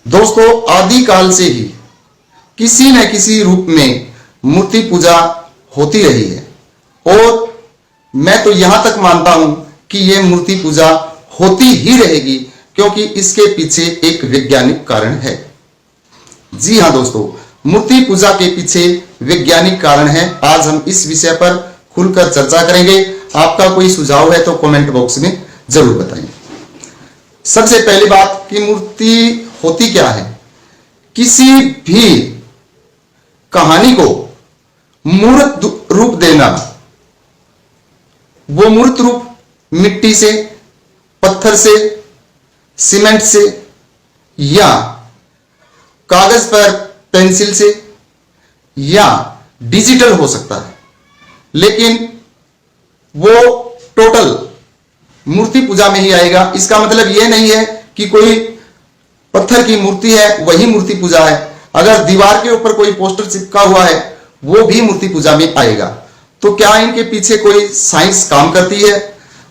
दोस्तों, आदिकाल से ही किसी न किसी रूप में मूर्ति पूजा होती रही है और मैं तो यहां तक मानता हूं कि यह मूर्ति पूजा होती ही रहेगी, क्योंकि इसके पीछे एक वैज्ञानिक कारण है। जी हां दोस्तों, मूर्ति पूजा के पीछे वैज्ञानिक कारण है। आज हम इस विषय पर खुलकर चर्चा करेंगे। आपका कोई सुझाव है तो कमेंट बॉक्स में जरूर बताएं। सबसे पहली बात कि मूर्ति होती क्या है। किसी भी कहानी को मूर्त रूप देना। वो मूर्त रूप मिट्टी से, पत्थर से, सीमेंट से या कागज पर पेंसिल से या डिजिटल हो सकता है, लेकिन वो टोटल मूर्ति पूजा में ही आएगा। इसका मतलब यह नहीं है कि कोई पत्थर की मूर्ति है वही मूर्ति पूजा है। अगर दीवार के ऊपर कोई पोस्टर चिपका हुआ है वो भी मूर्ति पूजा में आएगा। तो क्या इनके पीछे कोई साइंस काम करती है?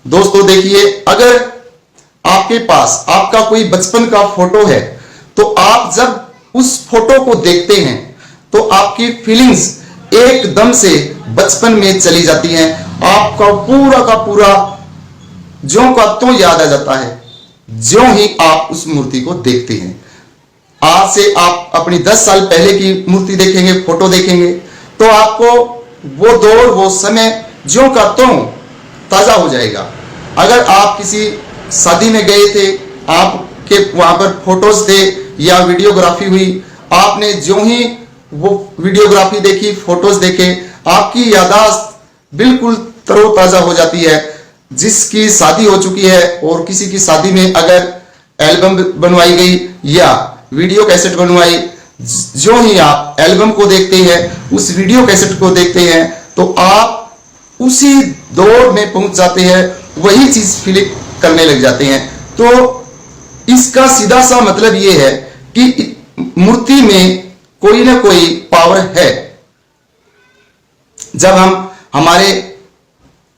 दोस्तों देखिए, अगर आपके पास आपका कोई बचपन का फोटो है तो आप जब उस फोटो को देखते हैं तो आपकी फीलिंग्स एकदम से बचपन में चली जाती हैं। आपका पूरा का पूरा ज्यों का त्यों याद आ जाता है ज्यों ही आप उस मूर्ति को देखते हैं। आज से आप अपनी 10 साल पहले की मूर्ति देखेंगे, फोटो देखेंगे, तो आपको वो दौर, वो समय ज्यों का त्यों ताजा हो जाएगा। अगर आप किसी शादी में गए थे, आपके वहां पर फोटोज थे या वीडियोग्राफी हुई, आपने ज्यों ही वो वीडियोग्राफी देखी, फोटोज देखे, आपकी याददाश्त बिल्कुल तरोताजा हो जाती है। जिसकी शादी हो चुकी है और किसी की शादी में अगर एल्बम बनवाई गई या वीडियो कैसेट बनवाई, जो ही आप एल्बम को देखते हैं, उस वीडियो कैसेट को देखते हैं, तो आप उसी दौर में पहुंच जाते हैं, वही चीज फील करने लग जाते हैं। तो इसका सीधा सा मतलब यह है कि मूर्ति में कोई ना कोई पावर है। जब हम हमारे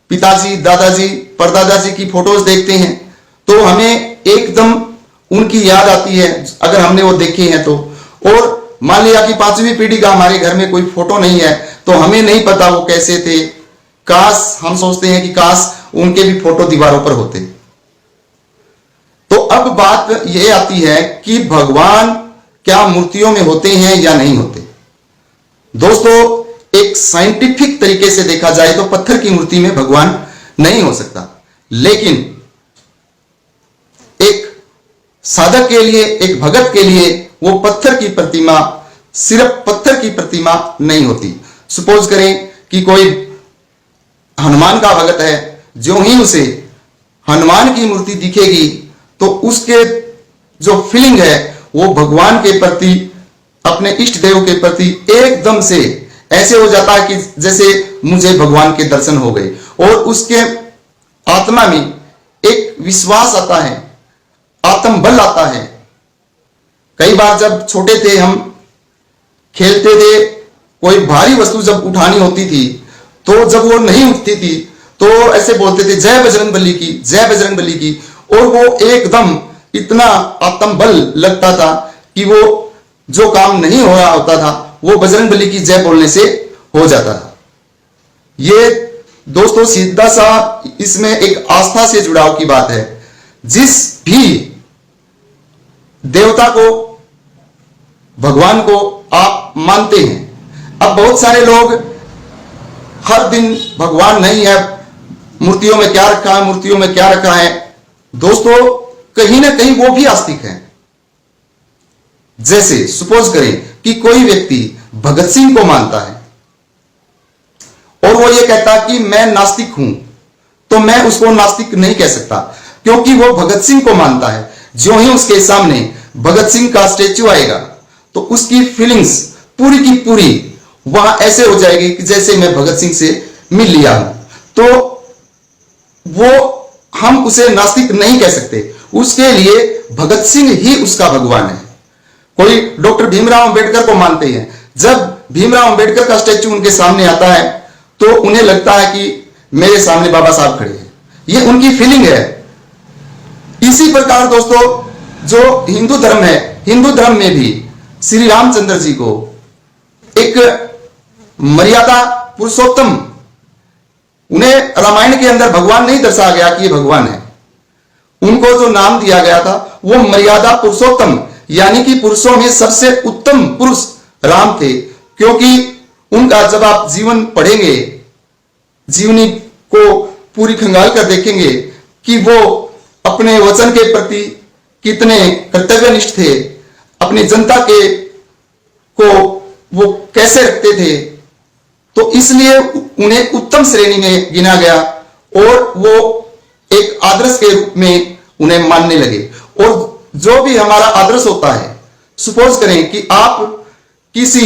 पिताजी, दादाजी, परदादाजी की फोटोज देखते हैं तो हमें एकदम उनकी याद आती है, अगर हमने वो देखे हैं तो। और मान लिया कि 5वीं पीढ़ी का हमारे घर में कोई फोटो नहीं है तो हमें नहीं पता वो कैसे थे। काश, हम सोचते हैं कि काश उनके भी फोटो दीवारों पर होते। तो अब बात यह आती है कि भगवान क्या मूर्तियों में होते हैं या नहीं होते। दोस्तों, एक साइंटिफिक तरीके से देखा जाए तो पत्थर की मूर्ति में भगवान नहीं हो सकता, लेकिन एक साधक के लिए, एक भगत के लिए वो पत्थर की प्रतिमा, सिर्फ पत्थर की प्रतिमा नहीं होती। सपोज करें कि कोई हनुमान का भगत है, जो ही उसे हनुमान की मूर्ति दिखेगी तो उसके जो फीलिंग है वो भगवान के प्रति, अपने इष्ट देव के प्रति एकदम से ऐसे हो जाता है कि जैसे मुझे भगवान के दर्शन हो गए, और उसके आत्मा में एक विश्वास आता है, आत्मबल आता है। कई बार जब छोटे थे, हम खेलते थे, कोई भारी वस्तु जब उठानी होती थी तो जब वो नहीं उठती थी तो ऐसे बोलते थे जय बजरंगबली की, जय बजरंगबली की, और वो एकदम इतना आत्मबल लगता था कि वो जो काम नहीं हो रहा होता था वो बजरंगबली की जय बोलने से हो जाता था। ये दोस्तों सीधा सा इसमें एक आस्था से जुड़ाव की बात है। जिस भी देवता को, भगवान को आप मानते हैं, अब बहुत सारे लोग हर दिन भगवान नहीं है, मूर्तियों में क्या रखा है, मूर्तियों में क्या रखा है। दोस्तों, कहीं ना कहीं वो भी आस्तिक है। जैसे सपोज करें कि कोई व्यक्ति भगत सिंह को मानता है और वो ये कहता कि मैं नास्तिक हूं, तो मैं उसको नास्तिक नहीं कह सकता, क्योंकि वो भगत सिंह को मानता है। जो ही उसके सामने भगत सिंह का स्टेच्यू आएगा तो उसकी फीलिंग्स पूरी की पूरी वहां ऐसे हो जाएगी कि जैसे मैं भगत सिंह से मिल लिया हूं। तो वो हम उसे नास्तिक नहीं कह सकते, उसके लिए भगत सिंह ही उसका भगवान है। कोई डॉक्टर भीमराव अंबेडकर को मानते हैं, जब भीमराव अंबेडकर का स्टैच्यू उनके सामने आता है तो उन्हें लगता है कि मेरे सामने बाबा साहब खड़े हैं। ये उनकी फीलिंग है। इसी प्रकार दोस्तों, जो हिंदू धर्म है हिंदू धर्म में भी श्री रामचंद्र जी को एक मर्यादा पुरुषोत्तम, उन्हें रामायण के अंदर भगवान नहीं दर्शाया गया कि ये भगवान है, उनको जो नाम दिया गया था वो मर्यादा पुरुषोत्तम, यानी कि पुरुषों में सबसे उत्तम पुरुष राम थे। क्योंकि उनका जब आप जीवन पढ़ेंगे, जीवनी को पूरी खंगाल कर देखेंगे कि वो अपने वचन के प्रति कितने कर्तव्यनिष्ठ थे, अपनी जनता के को वो कैसे रखते थे, तो इसलिए उन्हें उत्तम श्रेणी में गिना गया और वो एक आदर्श के रूप में उन्हें मानने लगे। और जो भी हमारा आदर्श होता है, सपोज करें कि आप किसी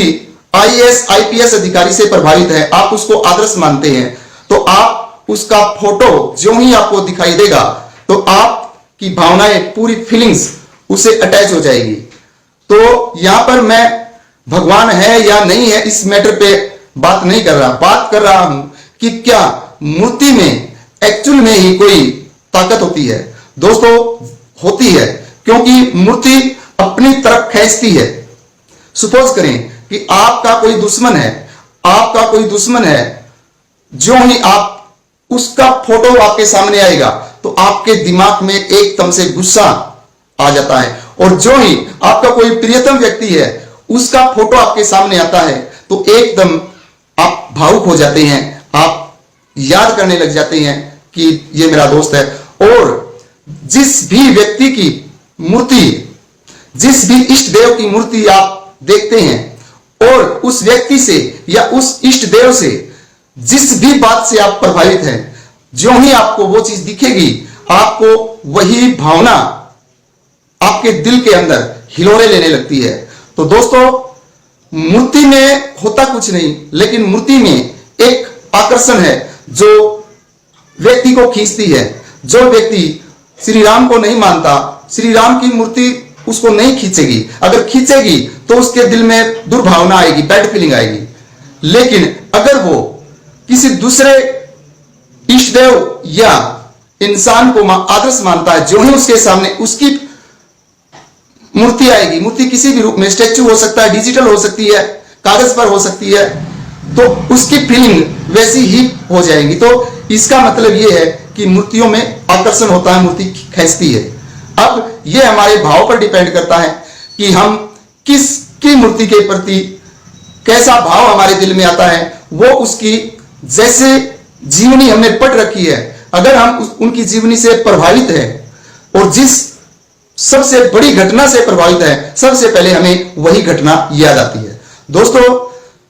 आईएएस आईपीएस अधिकारी से प्रभावित है, आप उसको आदर्श मानते हैं, तो आप उसका फोटो जो ही आपको दिखाई देगा तो आपकी भावनाएं, पूरी फीलिंग्स उसे अटैच हो जाएगी। तो यहां पर मैं भगवान है या नहीं है इस मैटर पे बात नहीं कर रहा, बात कर रहा हूं कि क्या मूर्ति में एक्चुअल में ही कोई ताकत होती है। दोस्तों होती है, क्योंकि मूर्ति अपनी तरफ खींचती है। सपोज करें कि आपका कोई दुश्मन है, आपका कोई दुश्मन है, जो ही आप उसका फोटो आपके सामने आएगा तो आपके दिमाग में एकदम से गुस्सा आ जाता है, और जो ही आपका कोई प्रियतम व्यक्ति है उसका फोटो आपके सामने आता है तो एकदम आप भावुक हो जाते हैं, आप याद करने लग जाते हैं कि ये मेरा दोस्त है। और जिस भी व्यक्ति की मूर्ति, जिस भी इष्ट देव की मूर्ति आप देखते हैं और उस व्यक्ति से या उस इष्ट देव से जिस भी बात से आप प्रभावित हैं, जो ही आपको वो चीज दिखेगी, आपको वही भावना आपके दिल के अंदर हिलोरे लेने लगती है। तो दोस्तों मूर्ति में होता कुछ नहीं, लेकिन मूर्ति में एक आकर्षण है जो व्यक्ति को खींचती है। जो व्यक्ति श्री राम को नहीं मानता, श्री राम की मूर्ति उसको नहीं खींचेगी, अगर खींचेगी तो उसके दिल में दुर्भावना आएगी, बैड फीलिंग आएगी। लेकिन अगर वो किसी दूसरे इष्ट देव या इंसान को आदर्श मानता है, जो ही उसके सामने उसकी मूर्ति आएगी, मूर्ति किसी भी रूप में, स्टैच्यू हो सकता है, डिजिटल हो सकती है, कागज पर हो सकती है, तो उसकी फीलिंग वैसी ही हो जाएगी। तो इसका मतलब यह है कि मूर्तियों में आकर्षण होता है, मूर्ति खींचती है। अब यह हमारे भाव पर डिपेंड करता है कि हम किसकी मूर्ति के प्रति कैसा भाव हमारे दिल में आता है। वो उसकी जैसे जीवनी हमने पढ़ रखी है, अगर हम उनकी जीवनी से प्रभावित है और जिस सबसे बड़ी घटना से प्रभावित है, सबसे पहले हमें वही घटना याद आती है। दोस्तों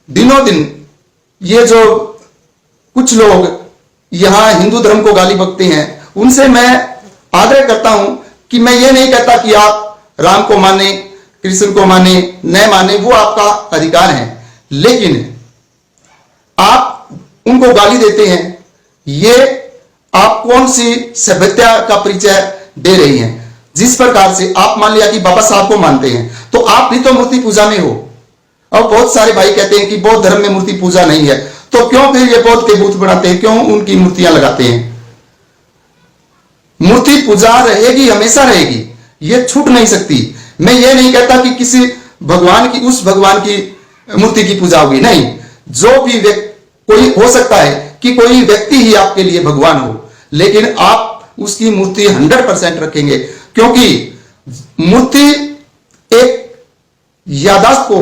दिनों दिन ये जो कुछ लोग यहां हिंदू धर्म को गाली बकते हैं, उनसे मैं आग्रह करता हूं कि मैं ये नहीं कहता कि आप राम को माने, कृष्ण को माने, न माने, वो आपका अधिकार है, लेकिन आप उनको गाली देते हैं, ये आप कौन सी सभ्यता का परिचय दे रही हैं। जिस प्रकार से आप मान लिया कि बाबा साहब को मानते हैं तो आप भी तो मूर्ति पूजा में हो। और बहुत सारे भाई कहते हैं कि बौद्ध धर्म में मूर्ति पूजा नहीं है, तो क्यों फिर ये बौद्ध के बूथ बनाते हैं, क्यों उनकी मूर्तियां लगाते हैं। मूर्ति पूजा रहेगी, हमेशा रहेगी, ये छूट नहीं सकती। मैं ये नहीं कहता कि किसी भगवान की, उस भगवान की मूर्ति की पूजा होगी, नहीं। जो भी कोई हो सकता है कि कोई व्यक्ति ही आपके लिए भगवान हो, लेकिन आप उसकी मूर्ति 100% रखेंगे, क्योंकि मूर्ति एक याददाश्त को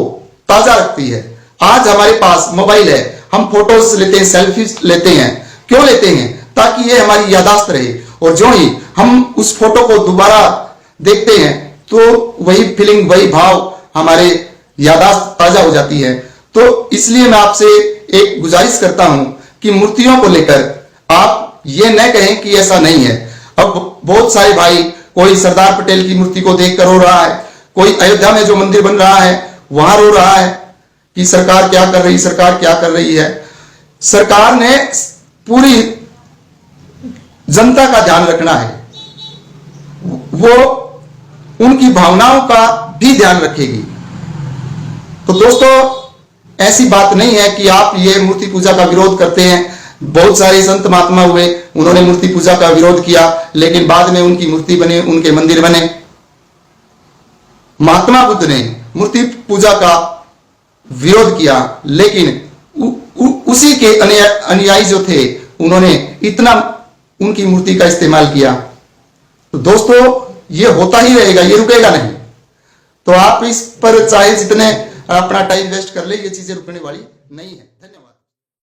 ताजा रखती है। आज हमारे पास मोबाइल है, हम फोटोज लेते हैं, सेल्फीज लेते हैं, क्यों लेते हैं? ताकि ये हमारी याददाश्त रहे, और जो ही हम उस फोटो को दोबारा देखते हैं तो वही फीलिंग, वही भाव, हमारे याददाश्त ताजा हो जाती है। तो इसलिए मैं आपसे एक गुजारिश करता हूं कि मूर्तियों को लेकर आप ये न कहें कि ऐसा नहीं है। अब बहुत सारे भाई, कोई सरदार पटेल की मूर्ति को देखकर रो रहा है, कोई अयोध्या में जो मंदिर बन रहा है वहां रो रहा है कि सरकार क्या कर रही, सरकार क्या कर रही है। सरकार ने पूरी जनता का ध्यान रखना है, वो उनकी भावनाओं का भी ध्यान रखेगी। तो दोस्तों ऐसी बात नहीं है कि आप ये मूर्ति पूजा का विरोध करते हैं। बहुत सारे संत महात्मा हुए, उन्होंने मूर्ति पूजा का विरोध किया, लेकिन बाद में उनकी मूर्ति बने, उनके मंदिर बने। महात्मा बुद्ध ने मूर्ति पूजा का विरोध किया, लेकिन उसी के अनुयायी जो थे उन्होंने इतना उनकी मूर्ति का इस्तेमाल किया। तो दोस्तों ये होता ही रहेगा, ये रुकेगा नहीं। तो आप इस पर चाहे जितने अपना टाइम वेस्ट कर ले, ये चीजें रुकने वाली नहीं है। धन्यवाद।